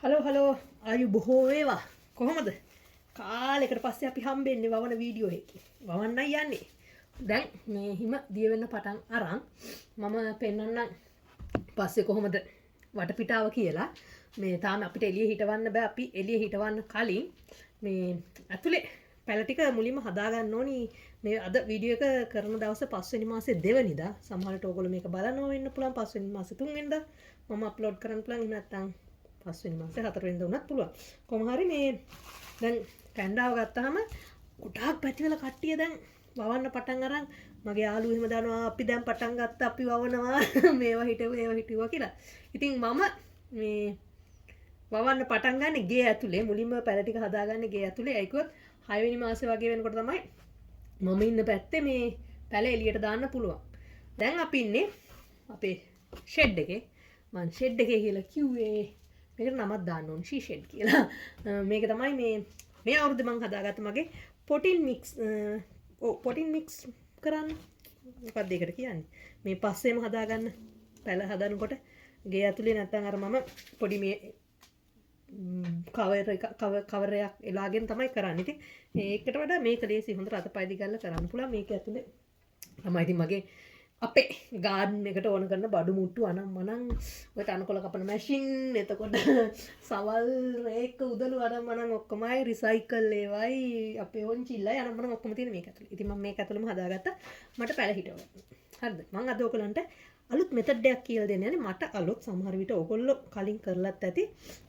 Hello ආයු බොහෝ වේවා කොහොමද කාලෙකට පස්සේ අපි හම්බෙන්නේ වවන වීඩියෝ එකේ වවන්නයි යන්නේ දැන් මේ හිම දිය වෙන්න පටන් අරන් මම පෙන්නන්නම් පස්සේ කොහොමද වටපිටාව කියලා මේ තාම අපිට එළිය හිටවන්න බෑ අපි එළිය හිටවන්න කලින් මේ ඇතුලේ පැල ටික මුලින්ම හදා ගන්න ඕනි මේ අද වීඩියෝ එක කරන දවසේ 5 වෙනි මාසේ 2 වෙනිදා සමහරට ඕගොල්ලෝ මේක බලනවා වෙන්න පුළුවන් 5 වෙනි මාසේ 3 වෙනිදා මම අප්ලෝඩ් කරන්න පුළුවන් එහෙම නැත්නම් 5 වෙනි මාසේ 4 වෙනිදා වුණත් පුළුවන් කොහොම හරි මේ දැන් කැන්ඩාව ගත්තාම ගොඩාක් පැතිවල කට්ටිය දැන් වවන්න පටන් අරන් මගේ යාළුවෝ එහෙම දානවා අපි දැන් පටන් ගත්තා අපි වවනවා මේවා හිටුවා කියලා. ඉතින් මම මේ වවන්න පටන් ගන්න ගේ ඇතුලේ මුලින්ම පැල ටික හදාගන්න ගේ ඇතුලේ ඒකවත් 6 වෙනි මාසේ වගේ වෙනකොට තමයි මම ඉන්න පැත්තේ මේ පැල එළියට දාන්න පුළුවන්. දැන් අපි ඉන්නේ අපේ ෂෙඩ් එකේ. මම ෂෙඩ් එකේ කියලා කිව්වේ මේකට නමක් දාන්න ඕන ෂී ෂෙඩ් කියලා. මේක තමයි මේ අවුරුද්දේ මම හදාගත්ත මගේ පොටින් මික්ස් කරන්න මොකක්ද ඒකට කියන්නේ මේ පස්සේම හදාගන්න පැල හදනකොට ගේ ඇතුලේ නැත්තම් අර මම පොඩි මේ කවරයක් එලාගෙන තමයි කරන්නේ. ඉතින් ඒකට වඩා මේක ලේසි හොඳට අතපය දිගල්ල කරන්න පුළුවන්. මේක ඇතුලේ තමයි ඉතින් මගේ අපේ ගාඩන් එකට ඕන කරන බඩු මුට්ටු අනම්මනම් ඔය තනකොළ කපන මැෂින් එතකොට සවල් රේක උදළු අනම්මනම් ඔක්කොමයි රිසයිකල් ඒවයි අපේ ඔන්චිල්ලයි අනම්මනම් ඔක්කොම තියෙන මේක ඇතුලේ. ඉතින් මම මේක ඇතුලේම හදාගත්තා. මට පැල හිටවන්න. හරිද? මම අද ඔයගලන්ට අලුත් මෙතඩ් එකක් කියලා දෙන්න යන්නේ. මට අලුත් සමහර විට ඔයගොල්ලෝ කලින් කරලත් ඇති.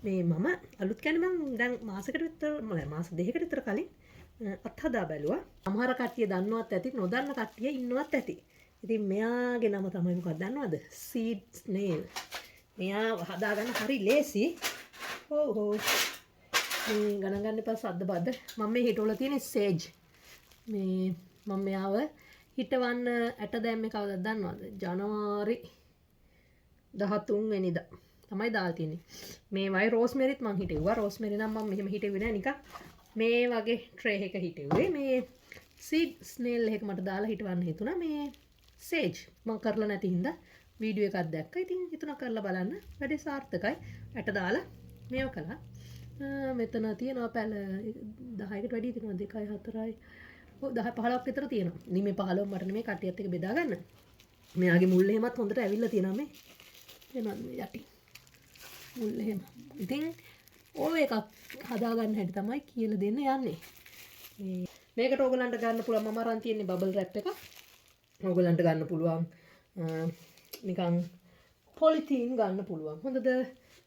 මේ මම අලුත් කියන්නේ මම දැන් මාසෙකට විතර මාස දෙකකට විතර කලින් අත්හදා බැලුවා. සමහර කට්ටිය දන්නවත් ඇති, නොදන්න කට්ටිය ඉන්නවත් ඇති. ඉතින් මෙයාගේ නම තමයි මොකක්ද දන්නවද? සීඩ් ස්නේල්. මෙයා හදාගන්න හරි ලේසි. හෝ මේ ගණන් ගන්න එපා සද්ද බද්ද. මම මේ හිටවල තියෙන සේජ්. මේ මම මෙයාව හිටවන්න ඇට දැම්මේ කවදද දන්නවද? ජනවාරි 13 වෙනිදා තමයි දාලා තියෙන්නේ. මේ වයි රෝස්මෙරිත් මං හිටෙව්වා. රෝස්මෙරි නම් මම මෙහෙම හිටෙව්වේ නෑ නිකන් මේ වගේ ට්‍රේ එක හිටෙව්වේ. මේ සීඩ් ස්නේල් එක මට දාලා හිටවන්න හිතුණා. මේ සේජ් මම කරලා නැති හින්දා වීඩියෝ එකක් දැක්කා. ඉතින් හිතුණා කරලා බලන්න. වැඩේ සාර්ථකයි. ඇට දාලා මේව කළා. මෙතන තියෙනවා පැල 10කට වැඩි තියෙනවා 2යි 4යි 10 15ක් විතර තියෙනවා. ඉතින් මේ 15 මට නෙමෙයි කට්ටියත් එක්ක බෙදා ගන්න. මෙයාගේ මුල් එහෙමත් හොඳට ඇවිල්ලා තියෙනවා මේ. එනවා යටි. මුල් එහෙම. ඉතින් ඕව එකක් හදා ගන්න හැටි තමයි කියලා දෙන්න යන්නේ. මේකට ඕගලන්ට ගන්න පුළුවන් මම අරන් තියෙන්නේ බබල් රැප් එකක්. ඕගලන්ට ගන්න පුළුවන් නිකන් පොලිතීන් ගන්න පුළුවන්. හොඳද?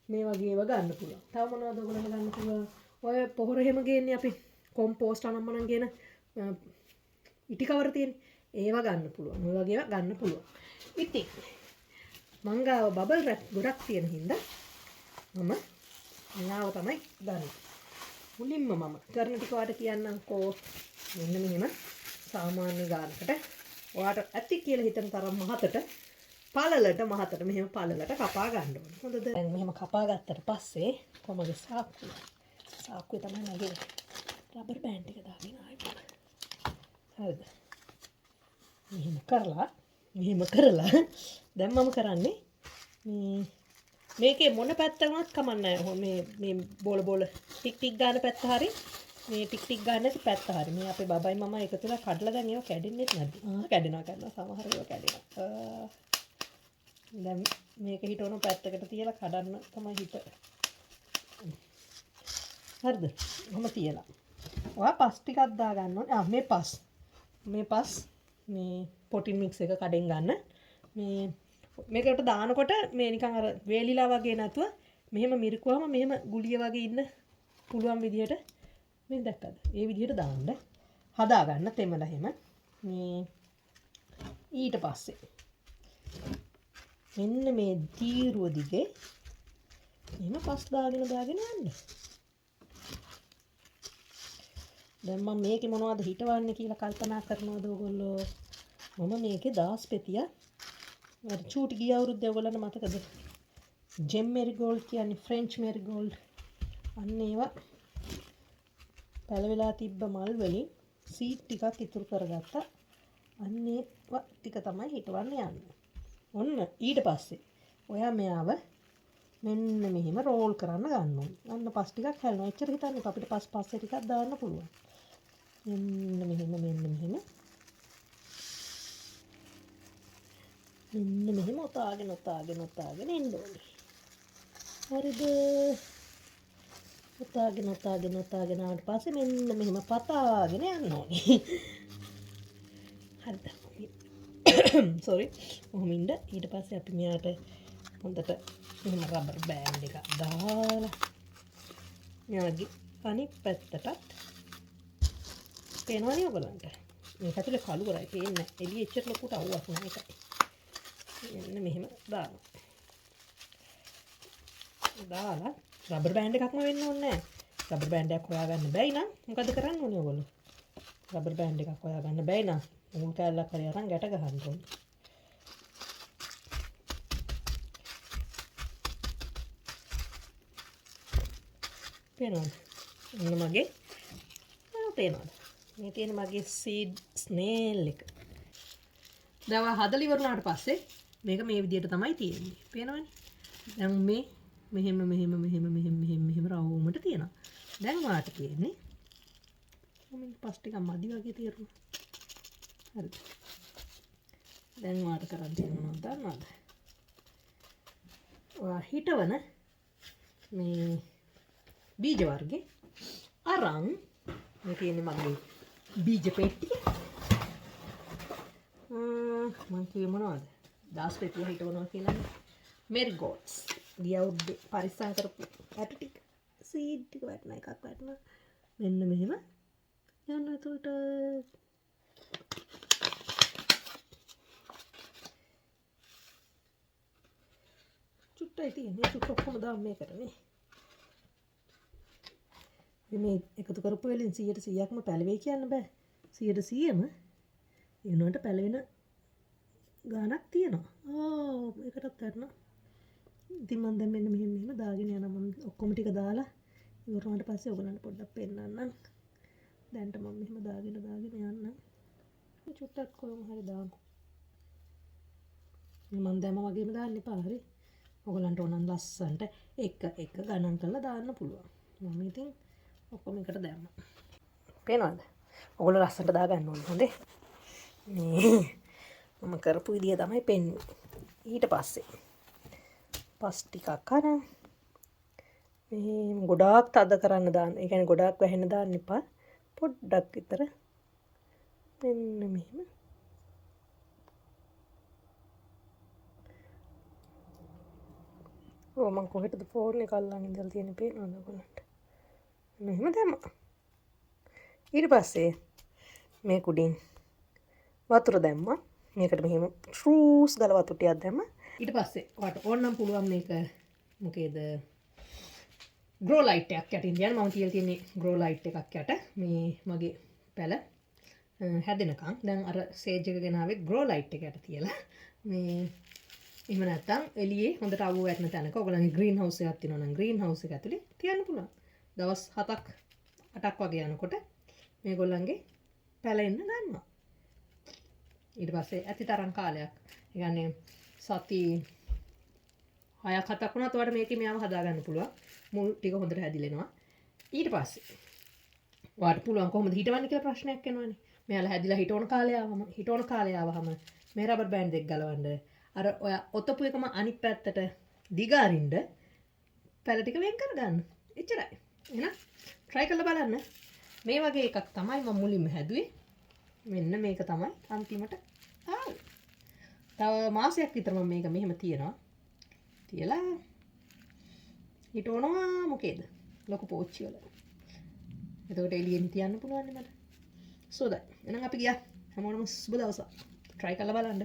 මේ වගේ ඒවා ගන්න පුළුවන්. තව මොනවද ඕගලන්ට ගන්න පුළුවන්? ඔය පොහොර එහෙම ගේන්නේ අපි කොම්පෝස්ට් අනම්මනම් ගේන ඉටි කවර තියෙන්නේ. ඒවා ගන්න පුළුවන්. ඔය වගේ ඒවා ගන්න පුළුවන්. ඉතින් මං ගාව බබල් රැප් ගොඩක් තියෙන හින්දා මම මෙයාව තමයි ගන්නේ. මුලින්ම මම කරන ටික ඔයාලට කියන්නම්කෝ. මෙන්න මෙහෙම සාමාන්‍ය ගානකට ඔයාට ඇති කියලා හිතන තරම් මහතට පළලට මෙහෙම පළලට කපා ගන්න ඕනේ. හොඳද? දැන් මෙහෙම කපා ගත්තට පස්සේ කොහමද සාක්කුවේ තමයි මගේ රබර් බෑන්ඩ් එක දාගෙන ආවේ. හරිද? මෙහෙම කරලා දැන් මම කරන්නේ මේකේ මොන පැත්ත වුණත් කමන්නේ නැහැ. මේ බෝල ටික් ටික් ගන්න පැත්ත හරි මේ ටික් ටික් ගන්න නැති පැත්ත හරි. මේ අපේ බබයි මම එකතුලා කඩලා දැන් ඒවා කැඩෙන්නේ නැද්ද? කැඩෙනවා සමහර ඒවා කැඩෙනවා. දැන් මේක හිටවන පැත්තකට තියලා කඩන්න තමයි හිත. හරිද? මම තියලා. ඔයා පස් ටිකක් දා ගන්න ඕනේ. මේ පස් මේ පොටින් මික්ස් එක කඩෙන් ගන්න. මේකට දානකොට මේ නිකන් අර වේලිලා වගේ නැතුව මෙහෙම මිරිකුවම මෙහෙම ගුලිය වගේ ඉන්න පුළුවන් විදියට මේ දැක්කද? ඒ විදියට දාන්න. හදා ගන්න තෙමලා එහෙම. මේ ඊට පස්සේ මෙන්න මේ තීරුව දිගේ එහෙම පස් දාගෙන යන්න. දැන් මම මේකේ මොනවද හිටවන්නේ කියලා කල්පනා කරනවද ඔයගොල්ලෝ? මම මේකේ දාස් පෙතිය අර චූටි ගිය අවුරුද්දේ ඔයගොල්ලන්ට මතකද? ජෙම් මෙරිගෝල්ඩ් කියන්නේ ෆ්‍රෙන්ච් මෙරිගෝල්ඩ්. අන්න ඒවා පැලවිලා තිබ්බ මල් වලින් සීඩ් ටිකක් ඉතුරු කරගත්තා. අන්න ඒවා ටික තමයි හිටවන්න යන්නේ. ඔන්න ඊට පස්සේ ඔයා මෙයාව මෙන්න මෙහෙම රෝල් කරන්න ගන්න ඕනේ. අන්න පස් ටිකක් හැලනවා. එච්චර හිතන්න එපා. අපිට පස්සේ ටිකක් දාන්න පුළුවන්. මෙන්න මෙහෙම ඔතාගෙන එන්න ඕනේ. හරිද? ඔතාගෙන ආවට පස්සේ මෙන්න මෙහෙම පතාගෙන යන්න ඕනේ. හරිද? sorry. කොහොම ඉන්න ඊට පස්සේ අපි මෙයාට හොඳට මෙහෙම රබර් බෑන්ඩ් එකක් දාලා මෙයාගේ අනිත් පැත්තටත් පේනවනේ ඔයගලන්ට. මේක ඇතුලේ කළු කරයි පේන්නේ. එළිය එච්චර ලොකුට අවුවක් නැහැ ඒකයි. මෙන්න මෙහෙම දාලා රබර් බෑන්ඩ් එකක්ම වෙන්න ඕනේ නැහැ. රබර් බෑන්ඩ් එකක් හොයාගන්න බැයි නම් මොකද කරන්න ඕනේ ඔයගොල්ලෝ? රබර් බෑන්ඩ් එකක් හොයාගන්න බැයි නම් මුල් කැල්ලක් හරි අරන් ගැට ගහන්න ඕනේ. පේනවද? එන්න මගේ පේනවද? මේ තියෙන මගේ සීඩ් ස්නේල් එක. දැන් හදලා ඉවරුනාට පස්සේ මේක මේ විදිහට තමයි තියෙන්නේ. පේනවනේ? දැන් මේ මෙහෙම රවුමට තියෙනවා. දැන් වාට තියෙන්නේ මම පස් ටිකක් මදි වගේ තියෙනවා. හරිද? දැන් වාට කරන් තියෙනවා දන්නවද? ඔයා හිටවන මේ බීජ වර්ගේ අරන් මේ තියෙන්නේ මගේ බීජ පෙට්ටිය. මම කිව්වේ මොනවද? දාස් පෙට්ටිය හිටවනවා කියලා. මෙරිගෝඩ්ස් ගියවුද්දේ පරිස්සම් කරපු ඇට ටික සීඩ් ටික වැටෙන එකක් වැටෙනවා. මෙන්න මෙහෙම යන්න එතකොට චුට්ටයි තියෙන්නේ. චුට්ට ඔක්කොම දාන්න මේකට නේ. මේ එකතු කරපු වෙලින් 100%ක්ම පැලවෙයි කියන්න බෑ. 100%ම ඒ වුණාට පැලවෙන ගානක් තියෙනවා. ඒකටත් වැටෙනවා. ඉතින් මම දැන් මෙන්න මෙහෙම දාගෙන යනවා. මම ඔක්කොම ටික දාලා ඉවරනාට පස්සේ ඔයගලන්ට පොඩ්ඩක් පෙන්නන්නම්. දැන්ට මම මෙහෙම දාගෙන යන්නම්. මේ චුට්ටක් කොහොම හරි දාමු. මම දැම්ම වගේම දාන්න එපා. හරි. ඔයගලන්ට ඕනනම් ලස්සන්ට එක ගණන් කරලා දාන්න පුළුවන්. මම ඉතින් ඔක්කොම එකට දැම්මා. පේනවද? ඔයගොල්ලෝ ලස්සනට දාගන්න ඕනේ. හොඳේ. මේ මම කරපු විදිය තමයි පෙන්නේ. ඊට පස්සේ පස් ටිකක් අරන් මේ ගොඩාක් තද කරන්න දාන්න. ඒ කියන්නේ ගොඩාක් වැහෙන්න දාන්න එපා. පොඩ්ඩක් විතර මෙන්න මෙහෙම. මම කොහෙටද ෆෝන් එක අල්ලන් ඉඳලා තියෙන්නේ පේනවද ඔයගොල්ලන්ට? මෙහෙම දැම්මා. ඊට පස්සේ මේ කුඩින් වතුර දැම්මා. මේකට මෙහෙම ට්‍රූස් ගාලා වතුර ටිකක් දැම්මා. ඊට පස්සේ ඔයාලට ඕනනම් පුළුවන් මේක මොකේද ග්‍රෝ ලයිට් එකක් යටින් තියන්න. මම කියලා තියෙන්නේ ග්‍රෝ ලයිට් එකක් යට මේ මගේ පැල හැදෙනකන්. දැන් අර සේජ් එක ගෙනාවේ ග්‍රෝ ලයිට් එක යට තියලා මේ එහෙම නැත්නම් එළියේ හොඳට අවුව වැටෙන තැනක ඔයගොල්ලන්ගේ ග්‍රීන් හවුස් එකක් තියෙනවා නම් ග්‍රීන් හවුස් එක ඇතුලේ තියන්න පුළුවන්. දවස් 7ක් 8ක් වගේ යනකොට මේගොල්ලන්ගේ පැල එන්න ගන්නවා. ඊට පස්සේ ඇති තරම් කාලයක්. ඒ කියන්නේ සති 6ක් 7ක් වුණාත් ඔයාලට මේකේ මෙයාව හදාගන්න පුළුවන්. මුල් ටික හොඳට හැදිලෙනවා. ඊට පස්සේ ඔයාලට පුළුවන් කොහොමද හිටවන්නේ කියලා ප්‍රශ්නයක් එනවනේ. මෙයාලා හැදිලා හිටවන කාලය ආවම මේ රබර් බෑන්ඩ් එක ගලවන්න අර ඔය ඔතපු එකම අනිත් පැත්තට දිගාරින්න පැල ටික වෙන් කරගන්න. එච්චරයි. එහෙනම් try කරලා බලන්න. මේ වගේ එකක් තමයි මම මුලින්ම හැදුවේ. මෙන්න මේක තමයි අන්තිමට ආවේ. තව මාසයක් විතර මම මේක මෙහෙම තියනවා. තියලා හිටවනවා මොකේද? ලොකු පෝච්චි වල. එතකොට එළියෙන් තියන්න පුළුවන් නේ මට. සෝදයි. එහෙනම් අපි ගියා. හැමෝටම සුබ දවසක්. try කරලා බලන්න.